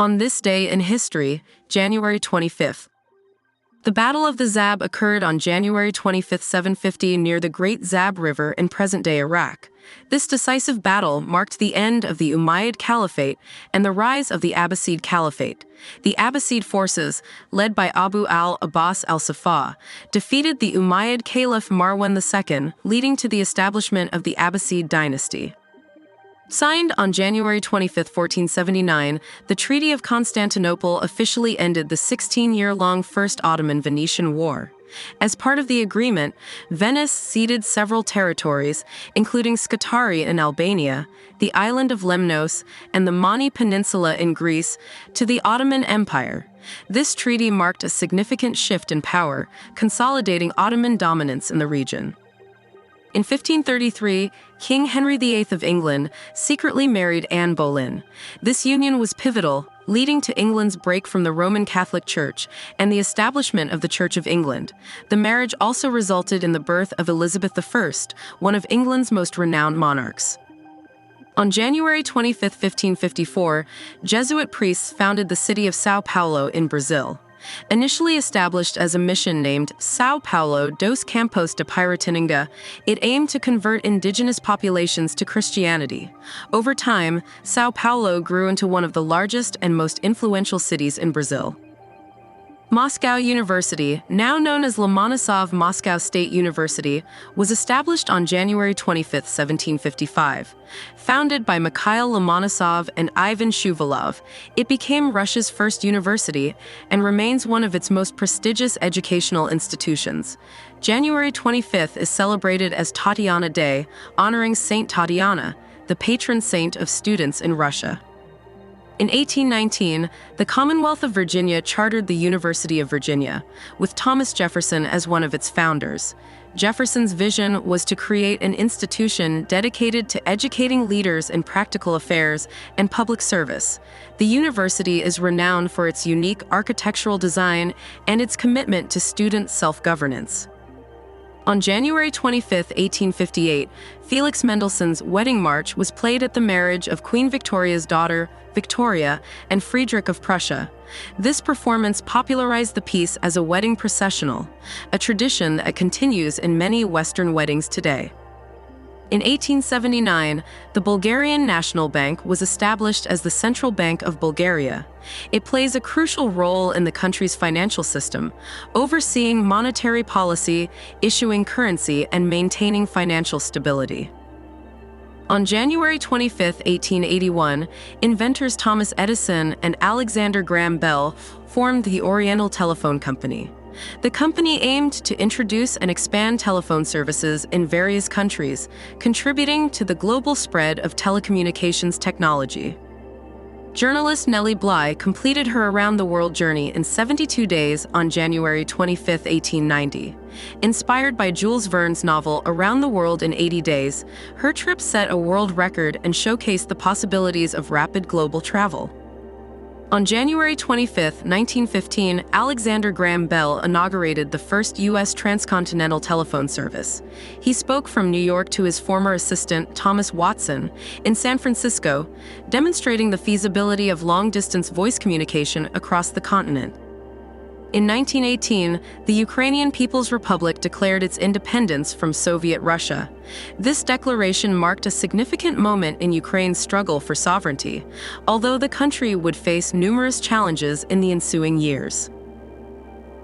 On this day in history, January 25th. The Battle of the Zab occurred on January 25, 750 near the Great Zab River in present-day Iraq. This decisive battle marked the end of the Umayyad Caliphate and the rise of the Abbasid Caliphate. The Abbasid forces, led by Abu al-Abbas al-Saffah, defeated the Umayyad Caliph Marwan II, leading to the establishment of the Abbasid dynasty. Signed on January 25, 1479, the Treaty of Constantinople officially ended the 16-year-long First Ottoman-Venetian War. As part of the agreement, Venice ceded several territories, including Scutari in Albania, the island of Lemnos, and the Mani Peninsula in Greece, to the Ottoman Empire. This treaty marked a significant shift in power, consolidating Ottoman dominance in the region. In 1533, King Henry VIII of England secretly married Anne Boleyn. This union was pivotal, leading to England's break from the Roman Catholic Church and the establishment of the Church of England. The marriage also resulted in the birth of Elizabeth I, one of England's most renowned monarchs. On January 25, 1554, Jesuit priests founded the city of São Paulo in Brazil. Initially established as a mission named São Paulo dos Campos de Piratininga, it aimed to convert indigenous populations to Christianity. Over time, São Paulo grew into one of the largest and most influential cities in Brazil. Moscow University, now known as Lomonosov Moscow State University, was established on January 25, 1755. Founded by Mikhail Lomonosov and Ivan Shuvalov, it became Russia's first university and remains one of its most prestigious educational institutions. January 25th is celebrated as Tatiana Day, honoring Saint Tatiana, the patron saint of students in Russia. In 1819, the Commonwealth of Virginia chartered the University of Virginia, with Thomas Jefferson as one of its founders. Jefferson's vision was to create an institution dedicated to educating leaders in practical affairs and public service. The university is renowned for its unique architectural design and its commitment to student self-governance. On January 25, 1858, Felix Mendelssohn's Wedding March was played at the marriage of Queen Victoria's daughter, Victoria, and Friedrich of Prussia. This performance popularized the piece as a wedding processional, a tradition that continues in many Western weddings today. In 1879, the Bulgarian National Bank was established as the Central Bank of Bulgaria. It plays a crucial role in the country's financial system, overseeing monetary policy, issuing currency, and maintaining financial stability. On January 25, 1881, inventors Thomas Edison and Alexander Graham Bell formed the Oriental Telephone Company. The company aimed to introduce and expand telephone services in various countries, contributing to the global spread of telecommunications technology. Journalist Nellie Bly completed her around-the-world journey in 72 days on January 25, 1890. Inspired by Jules Verne's novel Around the World in 80 Days, her trip set a world record and showcased the possibilities of rapid global travel. On January 25, 1915, Alexander Graham Bell inaugurated the first U.S. transcontinental telephone service. He spoke from New York to his former assistant, Thomas Watson, in San Francisco, demonstrating the feasibility of long-distance voice communication across the continent. In 1918, the Ukrainian People's Republic declared its independence from Soviet Russia. This declaration marked a significant moment in Ukraine's struggle for sovereignty, although the country would face numerous challenges in the ensuing years.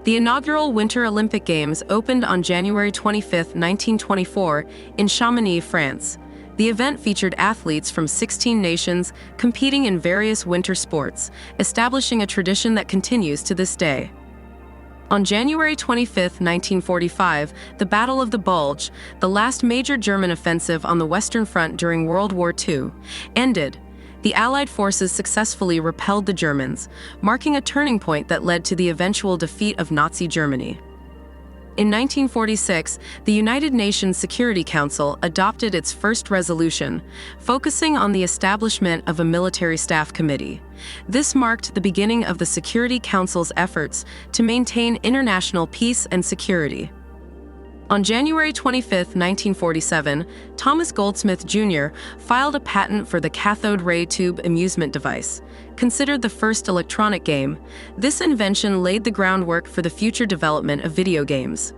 The inaugural Winter Olympic Games opened on January 25, 1924, in Chamonix, France. The event featured athletes from 16 nations competing in various winter sports, establishing a tradition that continues to this day. On January 25, 1945, the Battle of the Bulge, the last major German offensive on the Western Front during World War II, ended. The Allied forces successfully repelled the Germans, marking a turning point that led to the eventual defeat of Nazi Germany. In 1946, the United Nations Security Council adopted its first resolution, focusing on the establishment of a military staff committee. This marked the beginning of the Security Council's efforts to maintain international peace and security. On January 25, 1947, Thomas Goldsmith Jr. filed a patent for the cathode ray tube amusement device. Considered the first electronic game, this invention laid the groundwork for the future development of video games.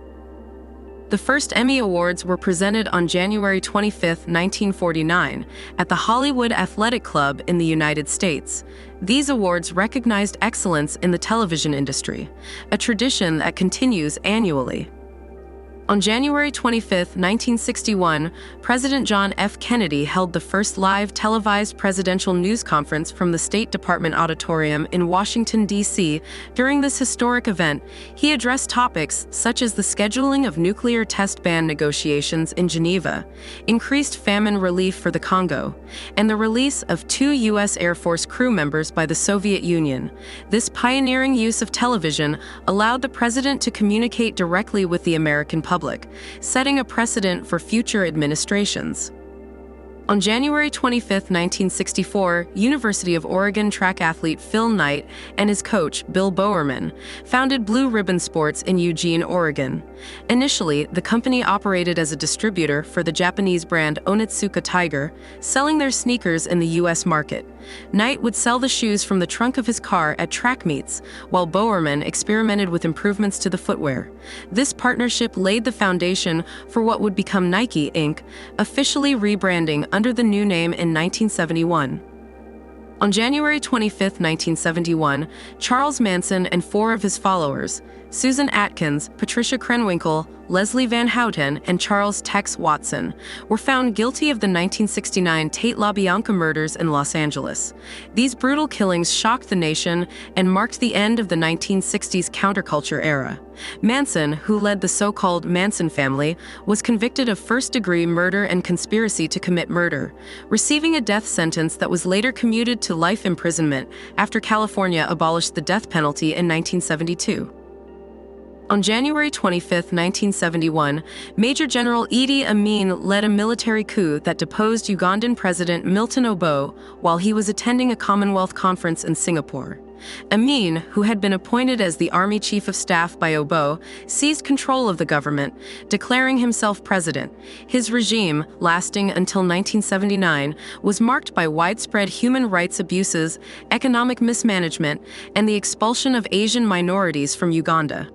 The first Emmy Awards were presented on January 25, 1949, at the Hollywood Athletic Club in the United States. These awards recognized excellence in the television industry, a tradition that continues annually. On January 25, 1961, President John F. Kennedy held the first live televised presidential news conference from the State Department Auditorium in Washington, D.C. During this historic event, he addressed topics such as the scheduling of nuclear test ban negotiations in Geneva, increased famine relief for the Congo, and the release of 2 U.S. Air Force crew members by the Soviet Union. This pioneering use of television allowed the president to communicate directly with the American public, setting a precedent for future administrations. On January 25, 1964, University of Oregon track athlete Phil Knight and his coach, Bill Bowerman, founded Blue Ribbon Sports in Eugene, Oregon. Initially, the company operated as a distributor for the Japanese brand Onitsuka Tiger, selling their sneakers in the U.S. market. Knight would sell the shoes from the trunk of his car at track meets, while Bowerman experimented with improvements to the footwear. This partnership laid the foundation for what would become Nike, Inc., officially rebranding under the new name in 1971. On January 25, 1971, Charles Manson and 4 of his followers, Susan Atkins, Patricia Krenwinkel, Leslie Van Houten, and Charles Tex Watson, were found guilty of the 1969 Tate LaBianca murders in Los Angeles. These brutal killings shocked the nation and marked the end of the 1960s counterculture era. Manson, who led the so-called Manson family, was convicted of first-degree murder and conspiracy to commit murder, receiving a death sentence that was later commuted to life imprisonment after California abolished the death penalty in 1972. On January 25, 1971, Major General Idi Amin led a military coup that deposed Ugandan President Milton Obote while he was attending a Commonwealth conference in Singapore. Amin, who had been appointed as the Army Chief of Staff by Obote, seized control of the government, declaring himself president. His regime, lasting until 1979, was marked by widespread human rights abuses, economic mismanagement, and the expulsion of Asian minorities from Uganda.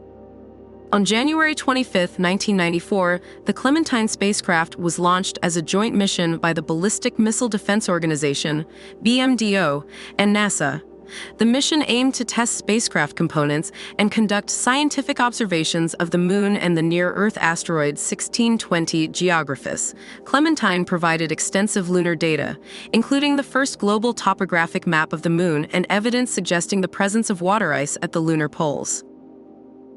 On January 25, 1994, the Clementine spacecraft was launched as a joint mission by the Ballistic Missile Defense Organization, BMDO, and NASA. The mission aimed to test spacecraft components and conduct scientific observations of the Moon and the near-Earth asteroid 1620 Geographus. Clementine provided extensive lunar data, including the first global topographic map of the Moon and evidence suggesting the presence of water ice at the lunar poles.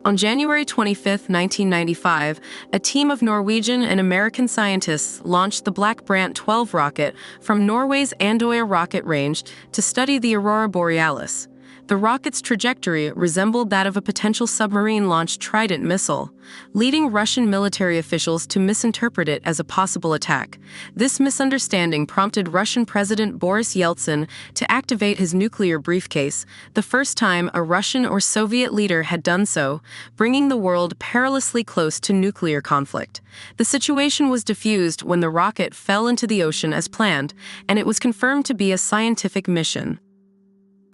On January 25, 1995, a team of Norwegian and American scientists launched the Black Brant 12 rocket from Norway's Andøya rocket range to study the aurora borealis. The rocket's trajectory resembled that of a potential submarine-launched Trident missile, leading Russian military officials to misinterpret it as a possible attack. This misunderstanding prompted Russian President Boris Yeltsin to activate his nuclear briefcase, the first time a Russian or Soviet leader had done so, bringing the world perilously close to nuclear conflict. The situation was diffused when the rocket fell into the ocean as planned, and it was confirmed to be a scientific mission.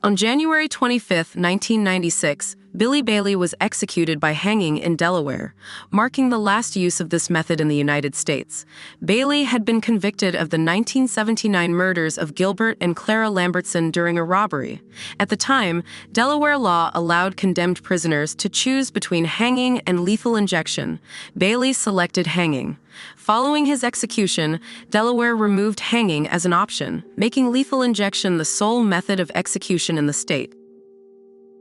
On January 25, 1996, Billy Bailey was executed by hanging in Delaware, marking the last use of this method in the United States. Bailey had been convicted of the 1979 murders of Gilbert and Clara Lambertson during a robbery. At the time, Delaware law allowed condemned prisoners to choose between hanging and lethal injection. Bailey selected hanging. Following his execution, Delaware removed hanging as an option, making lethal injection the sole method of execution in the state.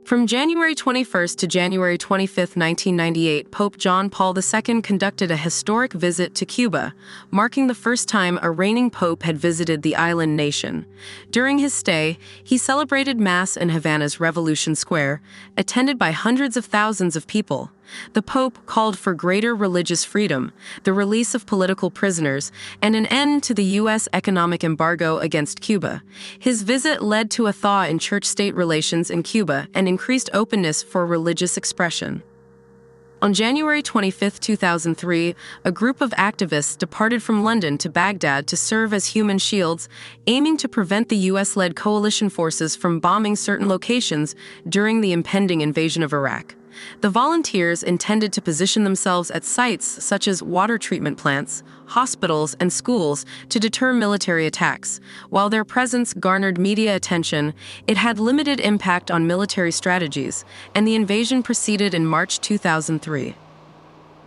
From January 21 to January 25, 1998, Pope John Paul II conducted a historic visit to Cuba, marking the first time a reigning pope had visited the island nation. During his stay, he celebrated Mass in Havana's Revolution Square, attended by hundreds of thousands of people. The Pope called for greater religious freedom, the release of political prisoners, and an end to the U.S. economic embargo against Cuba. His visit led to a thaw in church-state relations in Cuba and increased openness for religious expression. On January 25, 2003, a group of activists departed from London to Baghdad to serve as human shields, aiming to prevent the US-led coalition forces from bombing certain locations during the impending invasion of Iraq. The volunteers intended to position themselves at sites such as water treatment plants, hospitals, and schools to deter military attacks. While their presence garnered media attention, it had limited impact on military strategies, and the invasion proceeded in March 2003.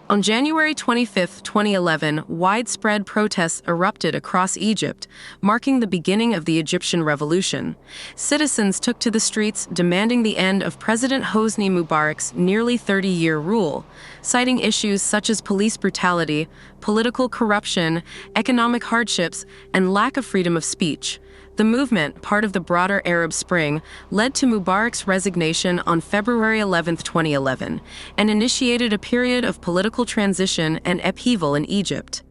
On January 25, 2011, widespread protests erupted across Egypt, marking the beginning of the Egyptian Revolution. Citizens took to the streets demanding the end of President Hosni Mubarak's nearly 30-year rule, citing issues such as police brutality, political corruption, economic hardships, and lack of freedom of speech. The movement, part of the broader Arab Spring, led to Mubarak's resignation on February 11, 2011, and initiated a period of political transition and upheaval in Egypt.